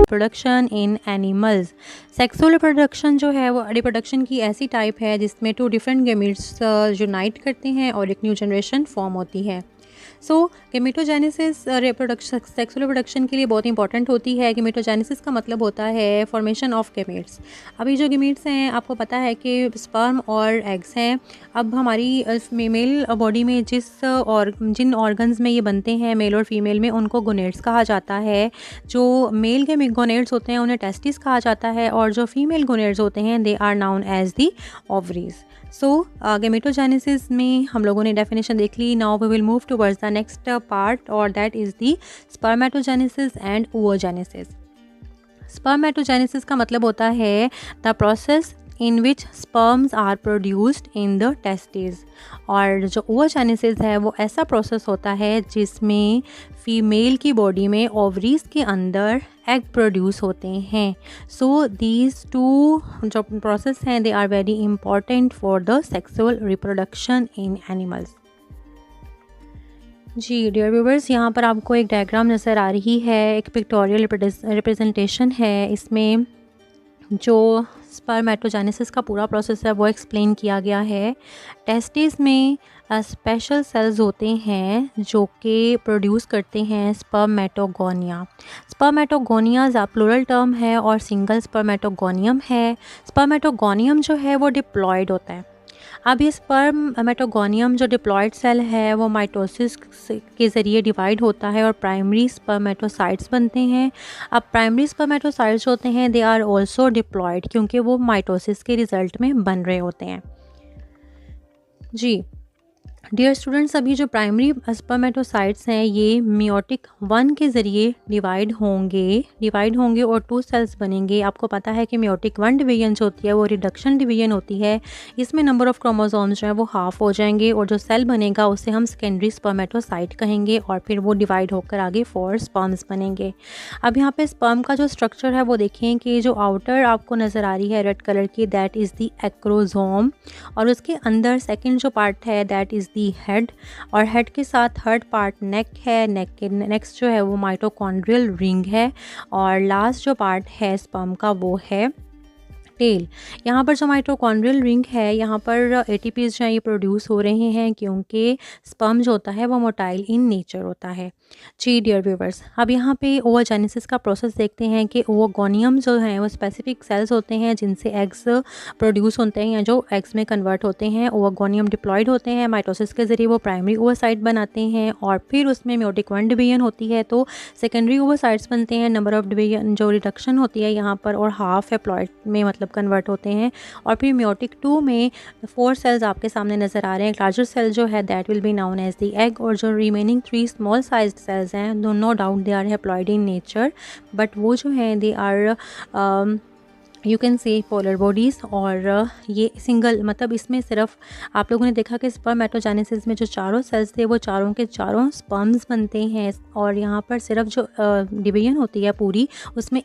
Reproduction in animals. Sexual reproduction जो है वो रिप्रोडक्शन की ऐसी टाइप है जिसमें टू डिफरेंट गैमीट्स यूनाइट करते हैं और एक न्यू जनरेशन फॉर्म होती है। सो गैमेटोजेनेसिस सेक्सुअल रिप्रोडक्शन के लिए बहुत इंपॉर्टेंट होती है। गैमेटोजेनेसिस का मतलब होता है फॉर्मेशन ऑफ गैमेट्स। अभी जो गैमेट्स हैं आपको पता है कि स्पर्म और एग्स हैं। अब हमारी फीमेल बॉडी में जिन ऑर्गन्स में ये बनते हैं मेल और फीमेल में, उनको गोनेड्स कहा जाता है। जो मेल के गोनेड्स होते हैं उन्हें टेस्टिस कहा जाता है और जो फीमेल गोनेड्स होते हैं they are known as the ovaries. So gametogenesis में हम लोगों ने डेफिनेशन देख ली। Now we will move towards the next part और that is the spermatogenesis and oogenesis। Spermatogenesis का मतलब होता है the process in which sperms are produced in the testis. और जो oogenesis है वो ऐसा प्रोसेस होता है जिसमें फीमेल की बॉडी में ओवरीज के अंदर एग प्रोड्यूस होते हैं। सो दीज टू जो प्रोसेस हैं they are very important for the sexual reproduction in animals. जी डियर व्यूवर्स, यहाँ पर आपको एक डायग्राम नज़र आ रही है, एक पिक्टोरियल रिप्रेजेंटेशन है। इसमें जो स्पर्मेटोजेनेसिस का पूरा प्रोसेस है वो एक्सप्लेन किया गया है। टेस्टिस में स्पेशल सेल्स होते हैं जो कि प्रोड्यूस करते हैं स्पर्मेटोगोनिया। स्पर्मेटोगोनिया प्लूरल टर्म है और सिंगल स्पर्मेटोगोनियम है। स्पर्मेटोगोनियम जो है वो डिप्लॉयड होता है। अब ये स्पर्मेटोगोनियम जो डिप्लॉयड सेल है वो माइटोसिस के ज़रिए डिवाइड होता है और प्राइमरी स्पर्मेटोसाइट्स बनते हैं। अब प्राइमरी स्पर्मेटोसाइट्स होते हैं दे आर ऑल्सो डिप्लॉयड क्योंकि वो माइटोसिस के रिज़ल्ट में बन रहे होते हैं। जी डियर स्टूडेंट्स, अभी जो प्राइमरी स्पर्मेटोसाइट्स हैं ये मियोटिक 1 के ज़रिए डिवाइड होंगे और 2 सेल्स बनेंगे। आपको पता है कि मियोटिक 1 डिवीजन जो होती है वो रिडक्शन डिवीजन होती है। इसमें नंबर ऑफ़ क्रोमोसोम्स जो है वो हाफ हो जाएंगे और जो सेल बनेगा उसे हम सेकेंडरी स्पर्मेटोसाइट कहेंगे और फिर वो डिवाइड होकर आगे 4 स्पर्म्स बनेंगे। अब यहाँ पे स्पर्म का जो स्ट्रक्चर है वो देखें कि जो आउटर आपको नज़र आ रही है रेड कलर की, दैट इज़ दी एक्रोसोम और उसके अंदर सेकेंड जो पार्ट है दैट इज़ दी हेड और हेड के साथ थर्ड पार्ट नेक है। नेक के नेक्स्ट जो है वो माइटोकॉन्ड्रियल रिंग है और लास्ट जो पार्ट है स्पर्म का वो है टेल। यहाँ पर जो माइटोकॉन्ड्रियल रिंग है यहाँ पर एटीपीज जो है ये प्रोड्यूस हो रहे हैं क्योंकि स्पर्म जो होता है वो मोटाइल इन नेचर होता है। जी डियर व्यूवर्स, अब यहाँ पे oogenesis का प्रोसेस देखते हैं कि ओवोगोनियम जो है वो स्पेसिफिक सेल्स होते हैं जिनसे एग्स प्रोड्यूस होते हैं या जो एग्स में कन्वर्ट होते हैं। ओवोगोनियम डिप्लॉयड होते हैं, माइटोसिस के ज़रिए वो प्राइमरी ओवोसाइट बनाते हैं और फिर उसमें मियोटिक 1 डिवीजन होती है तो सेकेंडरी ओवोसाइट्स बनते हैं। नंबर ऑफ डिवीजन जो रिडक्शन होती है यहाँ पर और हाफ एप्लॉयड में मतलब कन्वर्ट होते हैं और फिर मियोटिक 2 में 4 सेल्स आपके सामने नज़र आ रहे हैं। लार्जर सेल जो है that will be known as the egg और जो रिमेनिंग 3 स्मॉल साइज्ड सेल्स हैं no doubt they are haploid in nature but वो जो हैं they are you can say polar bodies और ये सिंगल मतलब इसमें सिर्फ आप लोगों ने देखा कि स्पर्मेटोजेनेसिस में जो चारों सेल्स थे वो चारों के चारों स्पर्म्स बनते हैं और यहाँ पर सिर्फ जो डिवीजन होती है पूरी उसमें